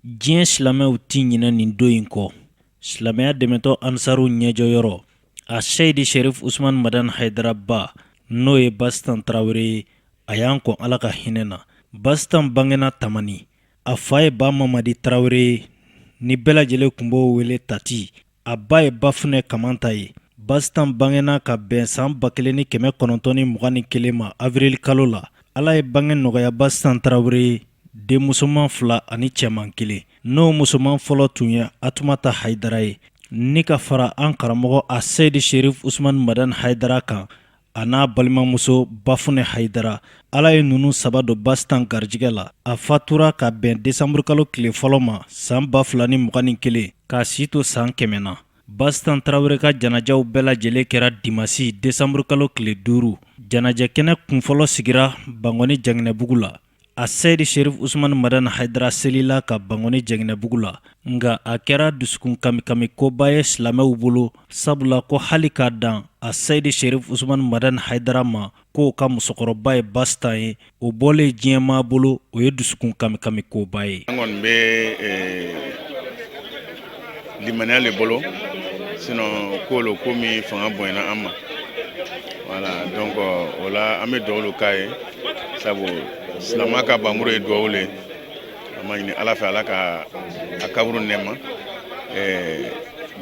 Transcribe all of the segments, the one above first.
Diɲɛ silamɛw ti ɲinɛ nin don in kɔ. Silamɛya dɛmɛtɔ ansaru ɲɛjɔyɔrɔ a Seydi Sherif Usman Madan Haidara ba n'o ye Bastan Tarawele ye a y'an kɔn Ala ka hinɛ na. Bastan bangena Tamani, a fa ye Ba Mamadi Tarawele ye, ni bɛɛ lajɛlen tun b'o wele Tati. A ba ye Bafunɛ Kamanta ye. Bastan bangena ka bɛn san 1921 ma avril kalo la. Ala ye bange nɔgɔya Bastan Tarawele ye, den musoman 2 ani cɛman 1. N'o musoman fɔlɔ tun ye Atumata Haidara ye, ni ka fara an karamɔgɔ a Seydi Sherif Usman Madan Haidara kan a n'a balimamuso Bafunɛ Haidara. Ala ye nunu saba don Bastan garijigɛ la. A fatura ka bɛn décembre kalo tile fɔlɔ ma san 2021 k'a si to san 100 na. Bastan Tarawele ka janajaw bɛɛ lajɛlen kɛra dimasi décembre kalo tile 5. Janajɛ kɛnɛ kunfɔlɔ sigira Bangoni Jɛnginɛbugu la. A Seydi Sherif Usman Madan Haidara selila ka Bangoni Jɛnginɛbugu la, nga a kɛra dusukun kamikami koba ye silamɛw bolo, sabula ko hali k'a dan a Seydi Sherif Usman Madan Haidara ma k'o ka musokɔrɔba ye Bastan ye, o bɔlen diɲɛmaa bolo o ye dusukun kamikami koba ye. An kɔni bɛ limaniya le bolo, sinon ko lo ko min fanga bonyana an ma. Voilà, donc o la an bɛ dugawu k'a ye, sabu silamɛya ka banburu ye dugawu le. An b'a ɲini Ala fɛ Ala ka a kaburu nɛɛma,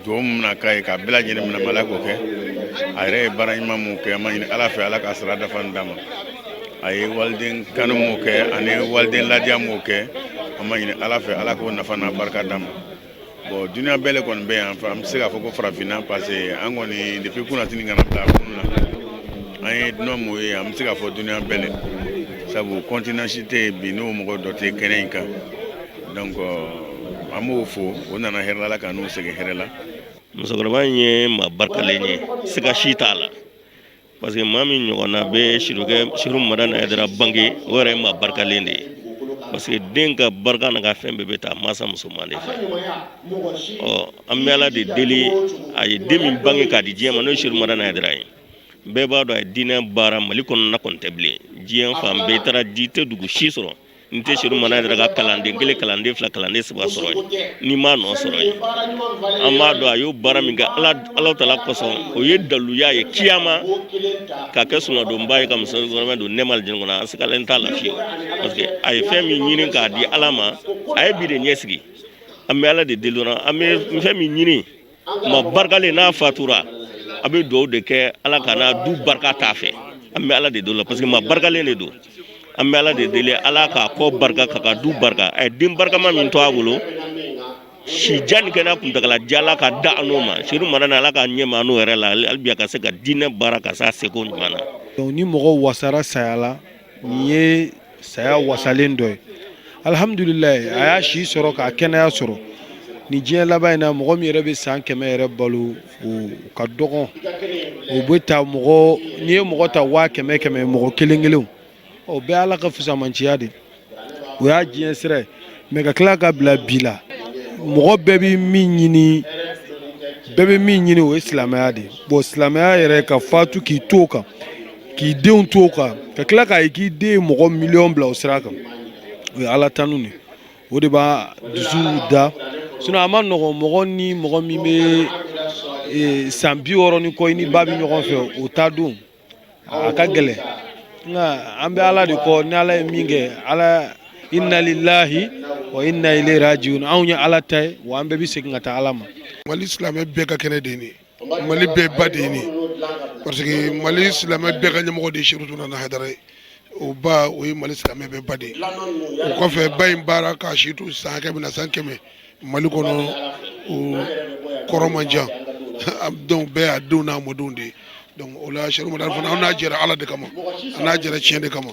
dugawu min bɛna k'a ye k'a bɛɛ lajɛlen minɛ Ala k'o kɛ. A yɛrɛ ye baara ɲuman mun kɛ, an b'a ɲini Ala fɛ Ala ka sara dafa d'a ma. A ye waliden kanu mun kɛ ani waliden ladiya mun kɛ, an b'a ɲini Ala fɛ Ala k'o nafa n'a barika d'a ma. Bon duniya bɛɛ le kɔni bɛ yan, an bɛ se k'a fɔ ko farafinna parce que an kɔni depuis kunatini kana bila kunun na, an ye dunan mun ye an bɛ se k'a fɔ duniya bɛɛ le, sabu continence tɛ yen bi n'o mɔgɔ dɔ tɛ kɛnɛ in kan. Donc an b'o fo, o nana hɛrɛ la ka n'u segin hɛrɛ la. Musokɔrɔba in ye maa barikalen ye, siga si t'a la, parce que maa min ɲɔgɔnna bɛ Sherif Madan Haidara bange, o yɛrɛ ye maa barikalen de ye, parce que den ka barika n'a ka fɛn bɛɛ bɛ taa mansa musoman de fɛ. An bɛ Ala de deli, a ye den min bange k'a di diɲɛ ma n'o ye Sherif Madan Haidara ye. Bɛɛ b'a dɔn a ye diinɛ baara Mali kɔnɔna kɔni tɛ bilen, diɲɛ fan bɛɛ i taara di tɛ dugu si sɔrɔ n tɛ Sherif Madan Haidara ka kalanden 1, kalanden 2, kalanden 3 sɔrɔ ye, n'i m'a nɔ sɔrɔ ye. An b'a dɔn a y'o baara min kɛ Ala tala kosɔn, o ye daluya ye kiyama ka kɛ sunadonba ye ka musokɔrɔba don nɛɛma alijinɛ kɔnɔ, an sigalen t'a la fiyewu, parce que a ye fɛn min ɲini k'a di Ala ma, a ye bi de ɲɛsigi. An bɛ Ala de deli dɔrɔn, an bɛ fɛn min ɲini maa barikalen n'a fatura, a bɛ dugawu de kɛ Ala ka n'a du barika t'a fɛ. An bɛ Ala de deli parce que maa barikalen de don. An bɛ Ala de deli Ala k'a kɔ barika k'a ka du barika, a ye den barikama min to a bolo, si jani kɛnɛ kuntagala jala ka da n'o ma. Sherif Madan Ala ka ɲɛma n'o yɛrɛ la, hali bi a ka se ka diinɛ baara ka se a seko ɲuman na. Donc ni mɔgɔw wasara saya la, nin ye saya wasalen dɔ ye. Alhamdulilayi, a y'a si sɔrɔ k'a kɛnɛya sɔrɔ. Ni diɲɛ laban in na mɔgɔ min yɛrɛ bɛ san 100 yɛrɛ balo, o ka dɔgɔn. O bɛ ta n'i ye mɔgɔ ta 100,000 mɔgɔ kelen kelen, o bɛɛ Ala ka fusamanciya de. O y'a diɲɛ sira ye. Mais ka tila ka bila bi la, mɔgɔ bɛɛ bɛ min ɲini o ye silamɛya de. Bon silamɛya yɛrɛ ka fatu k'i to kan, k'i denw to kan, ka tila k'a ye k'i den ye mɔgɔ miliyɔn bila o sira kan, o ye Ala tanu de. O de b'a dusu da. Sinon a ma nɔgɔn mɔgɔ ni mɔgɔ min bɛ san 60 ni kɔ i ni ba bɛ ɲɔgɔn fɛ, o t'a don, a ka gɛlɛn. Nka an bɛ Ala de kɔ, ni Ala ye min kɛ, Ala inna lillahi wa inna ilayhi rajiun, anw ye Ala ta ye wa an bɛɛ bɛ segin ka taa Ala ma. Mali silamɛ bɛɛ ka kɛnɛ de ye nin, Mali bɛɛ ba de ye nin, parce que Mali silamɛ bɛɛ ka ɲɛmɔgɔ de ye Sherif Madan Haidara ye. O ba o ye Mali silamɛ bɛɛ ba de ye. O kɔfɛ ba in baara k'a si to san hakɛ min na san 100 Mali kɔnɔ o kɔrɔ man jan, donc bɛɛ y'a denw n'a mɔdenw de ye. Donc o la Sherif Madan fana an n'a jɛra Ala de kama, an n'a jɛra tiɲɛ de kama.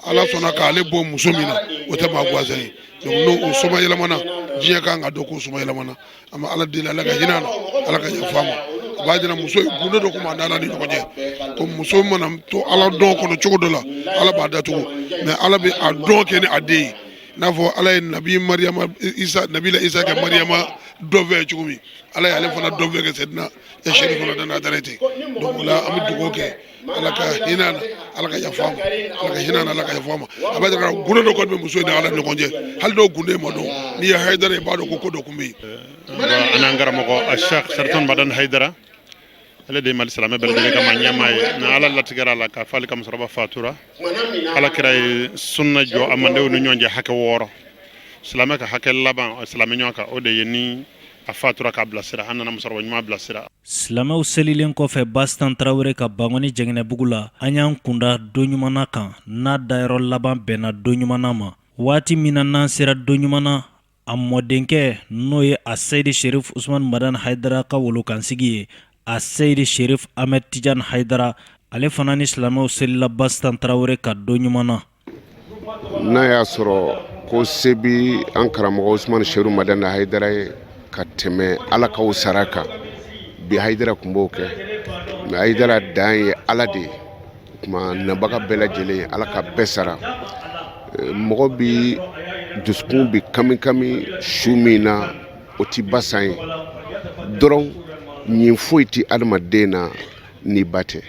Ala sɔnna k'ale bɔ muso min na, o tɛ maa gansan ye. Donc n'o soma yɛlɛmana, diɲɛ kan ka dɔn k'o soma yɛlɛmana. An bɛ Ala deli Ala ka hinɛ a la, Ala ka yafa a ma. A b'a jira muso ye gunde dɔ kun b'a n'a ni ɲɔgɔn cɛ. Ko muso mana to Ala dɔn kɔnɔ cogo dɔ la, Ala b'a datugu. Mais Ala bɛ a dɔn kɛ ni a den ye. n'a fɔ ala ye nabi Mariama Isa nabila Isa kɛ Mariama dɔ fɛ cogo min ala ye ale fana dɔ fɛ kɛ Sayidina Yasɛri fana dana darete donc o la an bɛ dugawu kɛ ala ka hinɛ na ala ka yafa ma ala ka hinɛ na ala ka yafa ma a b'a jira gunde dɔ kɔni bɛ muso in ni ala ni ɲɔgɔn cɛ hali n'o gunde ma dɔn n'i ye Hayidara ye i b'a dɔn ko dɔ kun bɛ yen. an an karamɔgɔ Sheikh Sultan Madan Haidara ale de mali silamɛ bɛɛ lajɛlen kama ɲɛmaa ye na ala latigɛra la k'a fɔ ale ka musokɔrɔba fatura ala kira ye sunna jɔ a mandenw ni ɲɔgɔn cɛ hakɛ 6 silamɛ ka hakɛ laban silamɛ ɲɔgɔn kan o de ye ni a fatura k'a bilasira an nana musokɔrɔba ɲuman bilasira. Silamɛw selilen kɔfɛ Bastan Traoré ka Bangoni Jɛngɛnɛbugu la an y'an kunda don ɲuman kan n'a dayɔrɔ laban bɛnna don ɲuman ma waati min na n'an sera don ɲuman na a mɔdenkɛ n'o ye a Seydi Sherif Usman Madan Haidara ka wolokansigi ye a Seydi Sherif Ahmed Tidiane Haidara ale fana ni silamɛw selila Bastan Traoré ka don ɲuman na. N'a y'a sɔrɔ ko se bi an karamɔgɔ Usman Sherif Madan Haidara ye ka tɛmɛ ala kaw sara kan bi Haidara kun b'o kɛ mais Haidara dan ye ala de ye kuma nabaga bɛɛ lajɛlen ala ka bɛɛ sara mɔgɔ bi dusukun bi kami su min na o ti basan ye dɔrɔn ɲin foyi ti adamaden na ni ba tɛ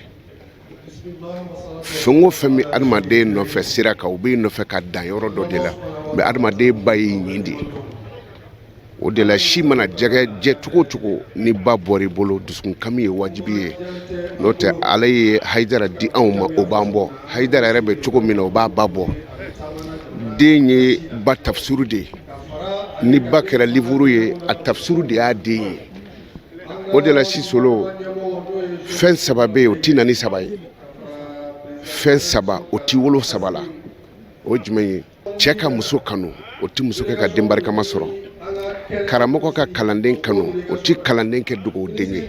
fɛn o fɛn min adamaden nɔfɛ sira kan o b'i nɔfɛ ka dan yɔrɔ dɔ de la mais adamaden ba ye ɲin de o de la si mana jɛ cogo cogo ni ba bɔr'i bolo dusukun kami ye wajibi ye n'o tɛ ala ye Haidara di anw ma o b'an bɔ Haidara yɛrɛ bɛ cogo min na o b'a ba bɔ den ye ba tafsuru de ye ni ba kɛra livre ye a tafsuru de y'a den ye o de la Sisolo fɛn 3 bɛ yen o ti na ni 3 ye fɛn 3 o ti wolo 3 la o jumɛn ye cɛ ka muso kanu o ti muso kɛ ka den barikama sɔrɔ karamɔgɔ ka kalanden kanu o ti kalanden kɛ dugawuden ye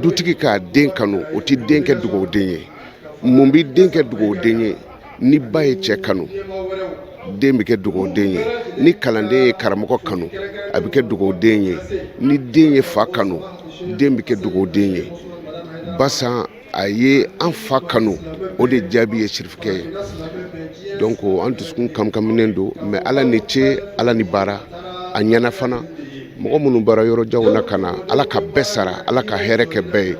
dutigi ka den kanu o ti den kɛ dugawuden ye mun bi den kɛ dugawuden ye ni ba ye cɛ kanu den bɛ kɛ dugawuden ye ni kalanden ye karamɔgɔ kanu a bɛ kɛ dugawuden ye ni den ye fa kanu den bɛ kɛ dugawuden ye basa a ye an fa kanu o de jaabi ye sirifikɛ ye donc an dusukun kamkaminen don mais ala ni ce ala ni baara a ɲɛna fana mɔgɔ minnu baara yɔrɔ janw na ka na ala ka bɛɛ sara ala ka hɛrɛ kɛ bɛɛ ye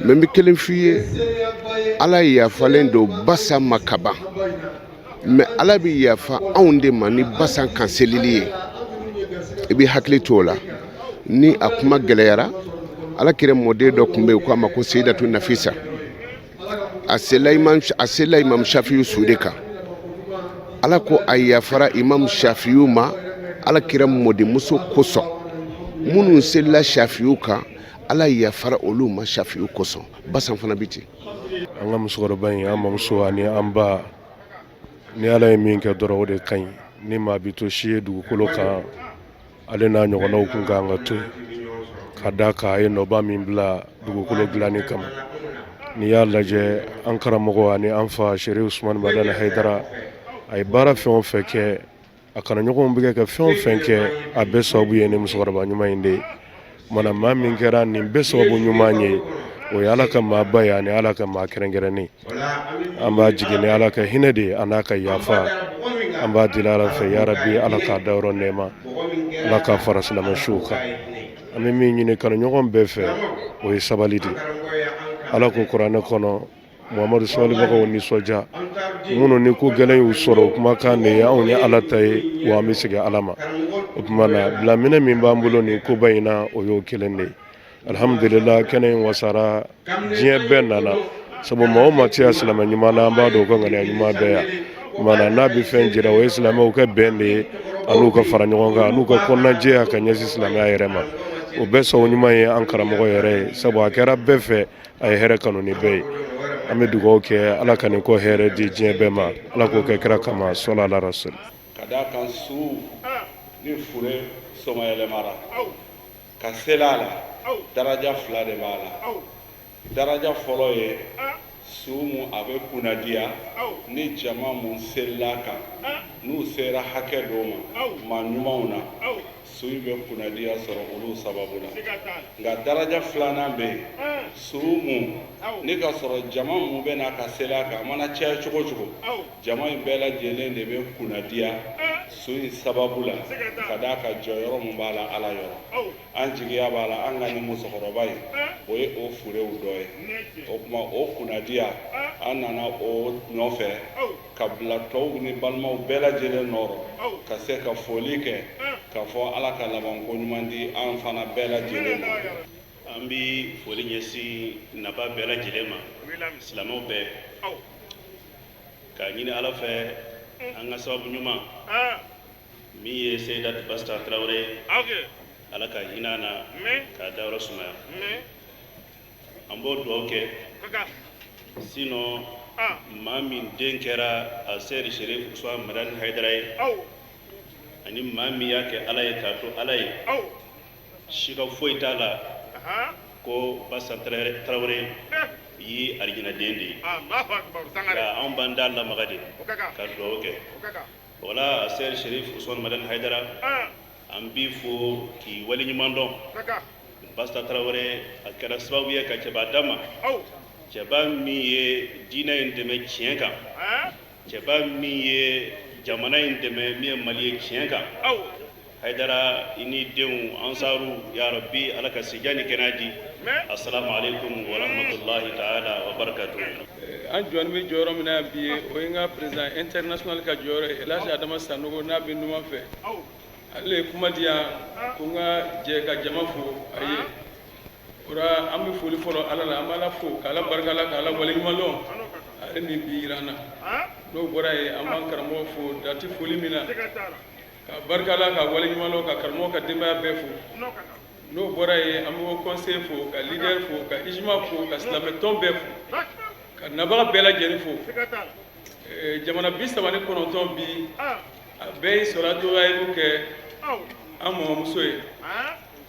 mais n bɛ kelen f'i ye ala yafalen don basa ma ka ban mais ala bɛ yafa anw de ma ni basa kanselili ye i bɛ hakili to o la ni a kuma gɛlɛyara ala kira mɔden dɔ tun bɛ yen k'a ma ko Seyidatu Nafisa a sela imam Shafiu su de kan ala ko a yafara imam Shafiu ma ala kira mɔdenmuso kosɔn minnu selila Shafiu kan ala yafara olu ma Shafiu kosɔn basan fana bi ten an ka musokɔrɔba in an mamuso ani an ba ni ala ye min kɛ dɔrɔn o de ka ɲi ni maa bi to si ye dugukolo kan ale n'a ɲɔgɔnnaw kun kan ka to ka da kan a ye nɔba min bila dugukolo dilanni kama n'i y'a lajɛ an karamɔgɔ ani an fa Sherif Usman Madan Haidara a ye baara fɛn o fɛn kɛ a kana ɲɔgɔnw bɛ ka fɛn o fɛn kɛ a bɛɛ sababu ye ni musokɔrɔba ɲuman in de ye mana maa min kɛra nin bɛɛ sababu ɲuman ye o ye ala ka maa ba ye ani ala ka maa kɛrɛnkɛrɛnnen an b'a jigin ni ala ka hinɛ de ye a n'a ka yafa an b'a deli ala fɛ ya rabi ala k'a dayɔrɔ nɛɛma ala k'a fara silamɛsuw kan an bɛ min ɲini kanuɲɔgɔn bɛɛ fɛ o ye sabali de ala ko kuranɛ kɔnɔ Muhamadu sɔlibagaw nisɔndiya minnu ni ko gɛlɛn y'u sɔrɔ o kumakan de ye anw ni ala ta ye wa an bɛ segin ala ma o tuma na bilaminɛ min b'an bolo nin koba in na o y'o kelen de ye alhamdulillah kɛnɛ in wasara diɲɛ bɛɛ nana sabu maa o maa tɛ ya silamɛ ɲuman na an b'a dɔn o ka ŋaniya ɲuman bɛɛ yan mana n'a bɛ fɛn jira o ye silamɛw ka bɛn de ye an'u ka fara ɲɔgɔn kan an'u ka kɔnɔnajɛya ka ɲɛsin silamɛya yɛrɛ ma o bɛɛ sɔn ɲuman ye an karamɔgɔ yɛrɛ ye sabu a kɛra bɛɛ fɛ a ye hɛrɛ kanu ni bɛɛ ye an bɛ dugawu kɛ ala ka nin ko hɛrɛ di diɲɛ bɛɛ ma ala k'o kɛ kira kama sɔla ala rasul ka da kan su ni fure somayɛlɛmara ka sela a la daraja 2 de b'a la daraja fɔlɔ ye su mun a bɛ kunnadiya ni jama mun selila kan n'u sera hakɛ dɔw ma maa ɲumanw na suyi bɛ kunnadiya sɔrɔ olu sababu la nka daraja filanan bɛ yen suu mun ni ka sɔrɔ jama mun bɛ n'a ka seli a kan a mana caya cogo cogo jama in bɛɛ lajɛlen de bɛ kunnadiya su in sababu la ka d'a ka jɔyɔrɔ mun b'a la ala yɔrɔ an jigiya b'a la an ka ni musokɔrɔba ye o ye o furew dɔ ye o tuma o kunnadiya an nana o nɔfɛ ka bila tɔw ni balimaw bɛɛ lajɛlen nɔrɔ ka se ka foli kɛ k'a fɔ ala ka labanko ɲuman di an fana bɛɛ lajɛlen ma an bɛ foli ɲɛsin naba bɛɛ lajɛlen ma silamɛw bɛɛ ka ɲini ala fɛ an ka sababu ɲuman min ye Seyidati Basta Tarawele ala ka hinɛ na k'a dayɔrɔ sumaya an b'o dugawu kɛ sinon maa min den kɛra a Seydi Sherif Usman Madani Haidara ye ani maa min y'a kɛ ala ye k'a to ala ye siga foyi t'a la ko Basta Tarawele yi arijina den de ye nka anw b'an da lamaga de ka dugawu kɛ o la Seydi Sherif Usman Madani Haidara an b'i fo k'i waleɲuman dɔn Basta Tarawele a kɛra sababu ye ka cɛba d'a ma cɛba min ye diinɛ in dɛmɛ tiɲɛ kan cɛba min ye jamana in dɛmɛ min ye Mali ye tiɲɛ kan Haidara i ni denw ansaru ya rabbi ala ka sija ni kɛnɛya di assalamu alaikum wa rahmatullahi ta'ala wa barakatuh an jɔn bɛ jɔyɔrɔ min na bi o ye n ka président international ka jɔyɔrɔ ye Elhaji Adama Sanogo n'a bɛ numan fɛ ale ye kuma di yan ko n ka jɛ ka jama fo a ye o la an bɛ foli fɔlɔ ala la an b'a la fo k'ala barika la k'ala waleɲuman dɔn ale min bi jira an na n'o bɔra yen an b'an karamɔgɔ fo dati foli min na ka barika la ka waleɲuman dɔn ka karamɔgɔ ka denbaya bɛɛ fo n'o bɔra yen an bɛ o conseil fo ka leader fo ka ijma fo ka silamɛtɔn bɛɛ fo ka nabaga bɛɛ lajɛlen fo jamana 39 bi a bɛɛ ye sɔrɔdɔgɔyaliw kɛ an mɔmuso ye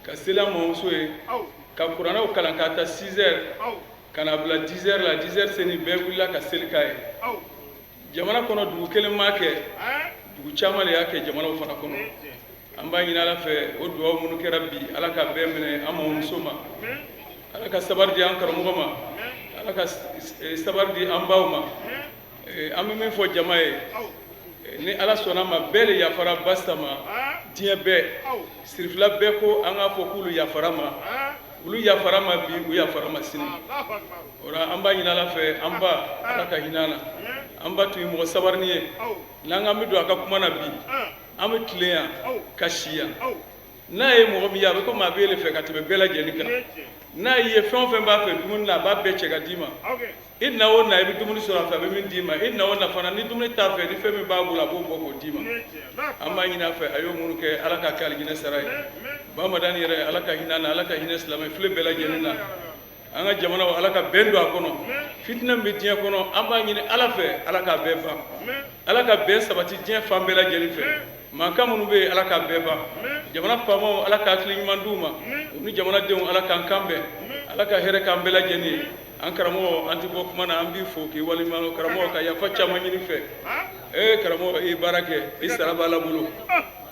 ka seli an mɔmuso ye ka kuranɛw kalan ka ta 6 heures ka na bila 10 heures la 10 heures seni bɛɛ wulila ka seli k'a ye jamana kɔnɔ dugu kelen m'a kɛ dugu caman de y'a kɛ jamanaw fana kɔnɔ an b'a ɲini ala fɛ o dugawu minnu kɛra bi ala ka bɛɛ minɛ an mɔmuso ma ala ka sabari di an karamɔgɔ ma ala ka sabari di an baw ma an bɛ min fɔ jama ye ni ala sɔnna ma bɛɛ de yafara Basta ma diɲɛ bɛɛ sirifila bɛɛ ko an k'a fɔ k'olu yafara ma olu yafara ma bi u yafara ma sini o la an b'a ɲini ala fɛ an ba ala ka hinɛ an na an ba tun ye mɔgɔ sabarini ye n'an k'an bɛ don a ka kuma na bi an bɛ tilen yan ka si yan n'a ye mɔgɔ min ye a bɛ komi a bɛ yɛlɛ fɛ ka tɛmɛ bɛɛ lajɛlen kan n'a ye fɛn o fɛn b'a fɛ dumuni na a b'a bɛɛ cɛ ka d'i ma i na o na i bɛ dumuni sɔrɔ a fɛ a bɛ min d'i ma i na o na fana ni dumuni t'a fɛ ni fɛn min b'a bolo a b'o bɔ k'o d'i ma an b'a ɲini a fɛ a y'o minnu kɛ ala ka kɛ alijinɛ sara ye Ba Madani yɛrɛ ala ka hinɛ na ala ka hinɛ silamɛ file bɛɛ lajɛlen na an ka jamana ala ka bɛn don a kɔnɔ fitinɛ min bɛ diɲɛ kɔnɔ an b'a ɲini ala fɛ ala ka bɛn ban ala ka bɛn sabati diɲɛ fan bɛɛ lajɛlen fɛ mankan minnu bɛ yen ala ka bɛn ban jamana faamaw ala ka hakili ɲuman d'u ma u ni jamanadenw ala k'an kan bɛn ala ka hɛrɛ k'an bɛɛ lajɛlen ye an karamɔgɔ an tɛ bɔ kuma na an b'i fo k'i waleɲuman dɔn karamɔgɔ ka yafa caman ɲini fɛ karamɔgɔ i ye baara kɛ i sara b'ala bolo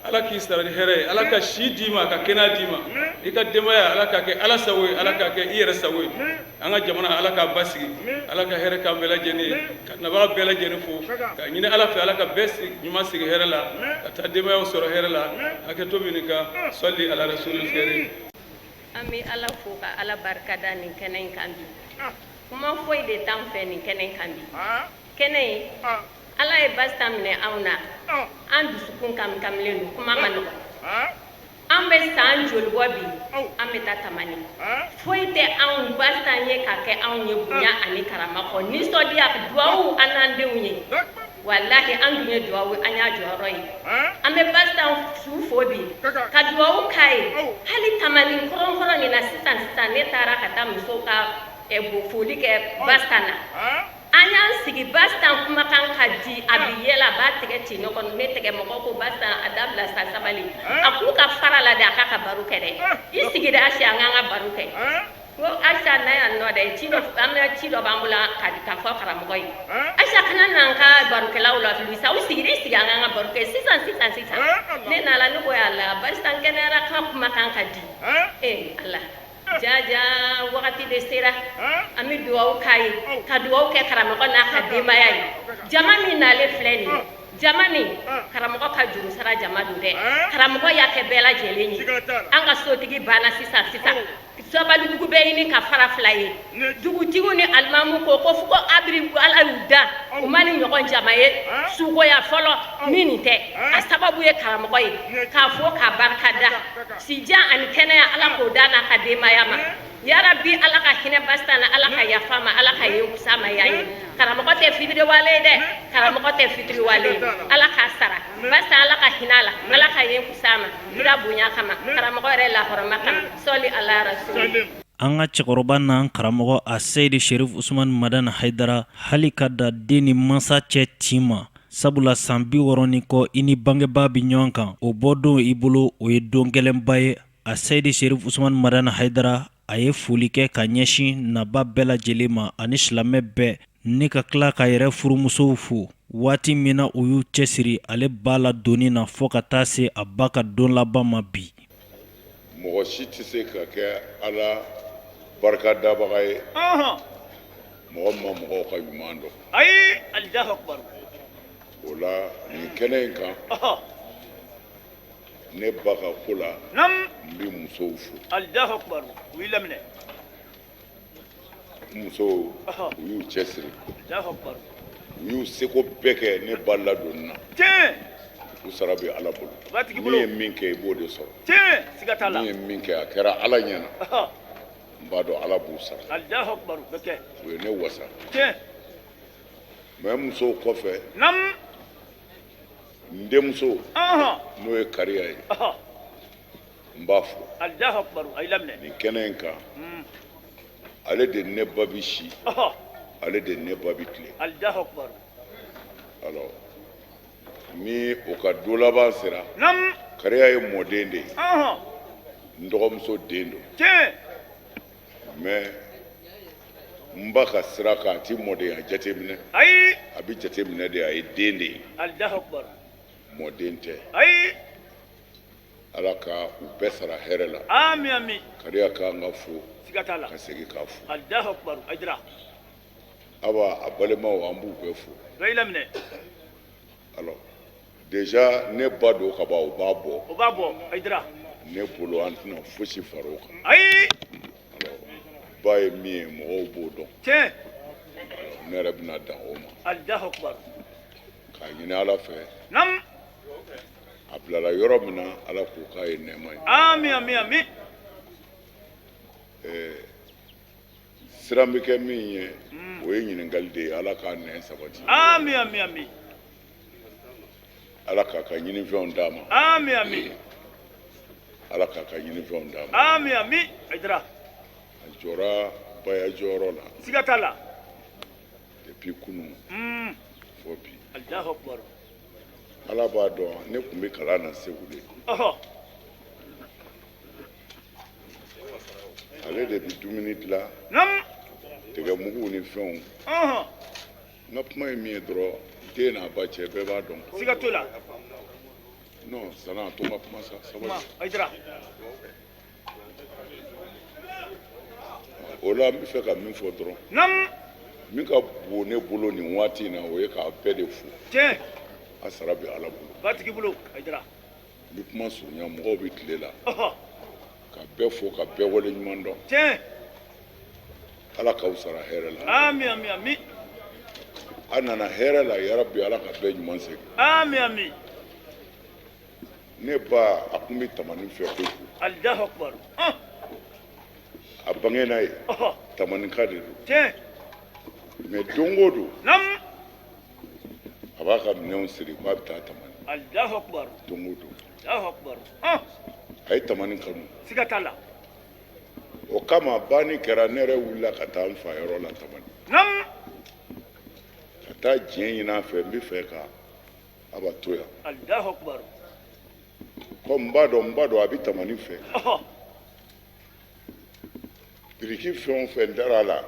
ala k'i sara ni hɛrɛ ye ala ka si d'i ma ka kɛnɛya d'i ma i ka denbaya ala ka kɛ ala sago ye ala ka kɛ i yɛrɛ sago ye an ka jamana ala k'a basigi ala ka hɛrɛ k'an bɛɛ lajɛlen ye ka nabaga bɛɛ lajɛlen fo ka ɲini ala fɛ ala ka bɛɛ ɲuman sigi hɛrɛ la ka taa denbayaw sɔrɔ hɛrɛ la hakɛto bɛ nin kan sɔli ala rasulil karim an bɛ ala fo ka ala barika da nin kɛnɛ in kan bi kuma foyi de t'an fɛ nin kɛnɛ in kan bi kɛnɛ in ala ye Basta minɛ anw na an dusukun kamilen don kuma ma nɔgɔ an bɛ san joli bɔ bi an bɛ taa tamani foyi tɛ anw Basta ye ka kɛ anw ye bonya ani karama kɔ nisɔndiya duwawu an n'an denw ye wallahi an dun ye duwawu an y'a jɔyɔrɔ ye an bɛ Basta su fo bi ka duwawu k'a ye hali tamani kɔrɔnkɔrɔ nin na sisan ne taara ka taa musow ka foli kɛ Basta na an y'an sigi Basta kumakan ka di a bi yɛlɛ a b'a tɛgɛ ci ɲɔgɔn ne tɛgɛ mɔgɔ ko Basta a dabila sa sabali a k'u ka fara la de a k'a ka baro kɛ dɛ i sigi de Asi an k'an ka baro kɛ ko Aisha na ya no da ci do amna ci do bambula ka fo karamɔgɔ ye Aisha kana nan ka barokɛlaw la fili sa u sigiri sigi an ka barokɛ sisan ne nala ne ko yalla barisa kɛnɛyara ka kuma kan ka di Allah jaja wakati de sera ami duwaw kai ka duwaw kɛ karamɔgɔ n'a ka denbaya ye jama min nale filɛ nin jama min karamɔgɔ ka juru sara jama do dɛ karamɔgɔ y'a kɛ bɛɛ lajɛlen ye an ka sotigi banna sisan Sabalugu bɛ ɲini ka fara fila ye dugutigiw ni alimamu ko fo ko abiri ala y'u da u ma ni ɲɔgɔn jama ye sugoya fɔlɔ min nin tɛ a sababu ye karamɔgɔ ye k'a fɔ k'a barika da sijan ani kɛnɛya ala k'o da n'a ka denbaya ma yarabi ala ka hinɛ basta na ala ka yafa ma ala ka ye kusa ma ya ye karamɔgɔ tɛ fitiri wale ye dɛ karamɔgɔ tɛ fitiri wale ye ala ka sara basta ala ka hinɛ la ala ka ye kusa ma kira bonya kama karamɔgɔ yɛrɛ lahɔrɔma kama sɔli ala rasul an ka cɛkɔrɔba n'an karamɔgɔ a Seydi Sherif Usman Madan Haidara hali ka da den ni mansa cɛ tin ma sabula san 60 ni kɔ i ni bangebaa bi ɲɔgɔn kan o bɔ don i bolo o ye don gɛlɛnba ye a Seydi Sherif Usman Madan Haidara a ye foli kɛ ka ɲɛsin naba bɛɛ lajɛlen ma ani silamɛ bɛɛ ni ka tila ka yɛrɛ furumusow fo waati min na u y'u cɛsiri ale b'a la doni na fɔ ka taa se a ba ka don laban ma bi mɔgɔ si tɛ se ka kɛ ala barika dabaga ye mɔgɔ ma mɔgɔw ka ɲuman dɔn ayi Allahu akbar o la nin kɛnɛ in kan ne ba ka ko la n bɛ musow fo Allahu akbar u y'i laminɛ musow u y'u cɛsiri Allahu akbar u y'u seko bɛɛ kɛ ne ba ladonni na tiɲɛ u sara bɛ ala bolo batigi bolo min ye min kɛ i b'o de sɔrɔ tiɲɛ siga t'a la min ye min kɛ a kɛra ala ɲɛna n b'a dɔn ala b'u sara Allahu akbar bɛ kɛ u ye ne wasa tiɲɛ mɛ musow kɔfɛ n denmuso n'o ye kariya ye n b'a fo Allahu akbar a y'i laminɛ nin kɛnɛ in kan ale de ne ba bi si ale de ne ba bi tile Allahu akbar alors ni o ka do laban sera kariya ye mɔden de ye n dɔgɔmuso den don tiɲɛ mais n ba ka sira kan a ti mɔdenya jateminɛ ayi a bi jateminɛ de a ye den de ye Allahu akbar mɔden tɛ ayi ala ka u bɛɛ sara hɛrɛ la ami ami kariya k'an ka fo siga t'a la ka segin k'a fo Allahu akbar ajira awa a balimaw an b'u bɛɛ fo bɛ y'i laminɛ alors déjà ne ba don ka ban o b'a bɔ o b'a bɔ ajira ne bolo an tɛna fosi far'o kan ayi alors ba ye min ye mɔgɔw b'o dɔn tiɲɛ ne yɛrɛ bɛna dan o ma Allahu akbar k'a ɲini ala fɛ a bilala yɔrɔ min na ala k'o k'a ye nɛɛma ye ami ami ami siran bɛ kɛ min ye o ye ɲininkali de ye ala k'a nɛɛ sabati ami ami ami ala k'a ka ɲinifɛnw d'a ma ami ami ala k'a ka ɲinifɛnw d'a ma ami ami ajira a jɔra baya jɔyɔrɔ la siga t'a la depuis kunun fo bi Allahu akbar ala b'a dɔn ne tun bɛ kalan na segu de ale de bɛ dumuni dilan tɛgɛmugu ni fɛnw n ka kuma ye min ye dɔrɔn den n'a ba cɛ bɛɛ b'a dɔn siga t'o la non sana a to n ka kuma sa sabali ajira o la n bɛ fɛ ka min fɔ dɔrɔn min ka bon ne bolo nin waati in na o ye k'a bɛɛ de fo tiɲɛ a sara bɛ ala bolo batigi bolo ajira n bɛ kuma surunya mɔgɔw bɛ tile la ka bɛɛ fo ka bɛɛ wale ɲuman dɔn tiɲɛ ala k'aw sara hɛrɛ la ami ami ami a nana hɛrɛ la yarabi ala ka bɛɛ ɲuman segin ami ami ne ba a tun bɛ tamani fɛ kojugu Allahu akbar a bangena ye tamanika de don tiɲɛ mais don o don a b'a ka minɛnw siri k'a bɛ taa tamani Allahu akbar don o don Allahu akbar a ye tamani kanu siga t'a la o kama banni kɛra ne yɛrɛ wulila ka taa n fa yɔrɔ la tamani ka taa diɲɛ ɲini a fɛ n bɛ fɛ ka a b'a to yan Allahu akbar ko n b'a dɔn a bɛ tamani fɛ biriki fɛn o fɛn dara la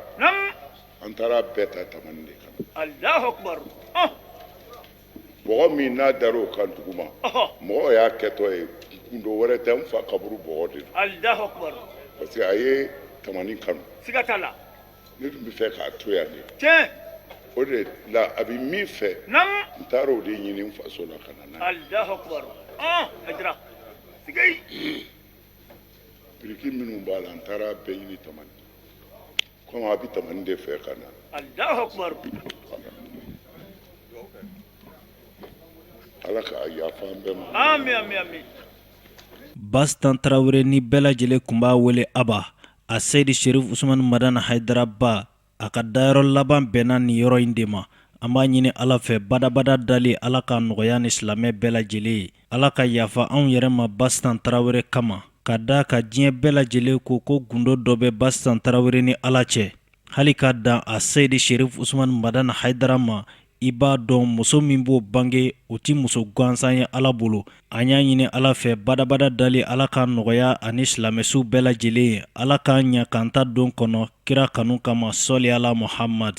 an taara bɛɛ ta tamani de kan Allahu akbar bɔgɔ min n'a dar'o kan duguma mɔgɔ y'a kɛtɔ ye kundo wɛrɛ tɛ n fa kaburu bɔgɔ de don Allahu akbar parce que a ye tamani kanu siga t'a la ne tun bɛ fɛ k'a to yan de tiɲɛ o de la a bɛ min fɛ n taara o de ɲini n faso la ka na n'a ye Allahu akbar Haidara sigay biriki minnu b'a la n taara bɛɛ ɲini tamani komi a bɛ tamani de fɛ ka na Allahu akbar ala ka yafa an bɛɛ ma amin amin amin Bastan Traoré ni bɛɛ lajɛlen kun b'a wele Aba a Seydi Sherif Usman Madana Haidara ba a ka dayɔrɔ laban bɛnna ni yɔrɔ in de ma an b'a ɲini Ala fɛ badabada dali Ala ka nɔgɔya ni silamɛ bɛɛ lajɛlen ye Ala ka yafa anw yɛrɛ ma Bastan Traoré kama ka da ka diɲɛ bɛɛ lajɛlen ko gundo dɔ bɛ Bastan Traoré ni Ala cɛ hali ka dan a Seydi Sherif Usman Madana Haidara ma i b'a dɔn muso min b'o bange o ti muso gansan ye Ala bolo an y'a ɲini Ala fɛ badabada dali Ala ka nɔgɔya ani silamɛsu bɛɛ lajɛlen ye Ala k'an ɲa k'an ta don kɔnɔ kira kanu kama sɔli ala Muhammad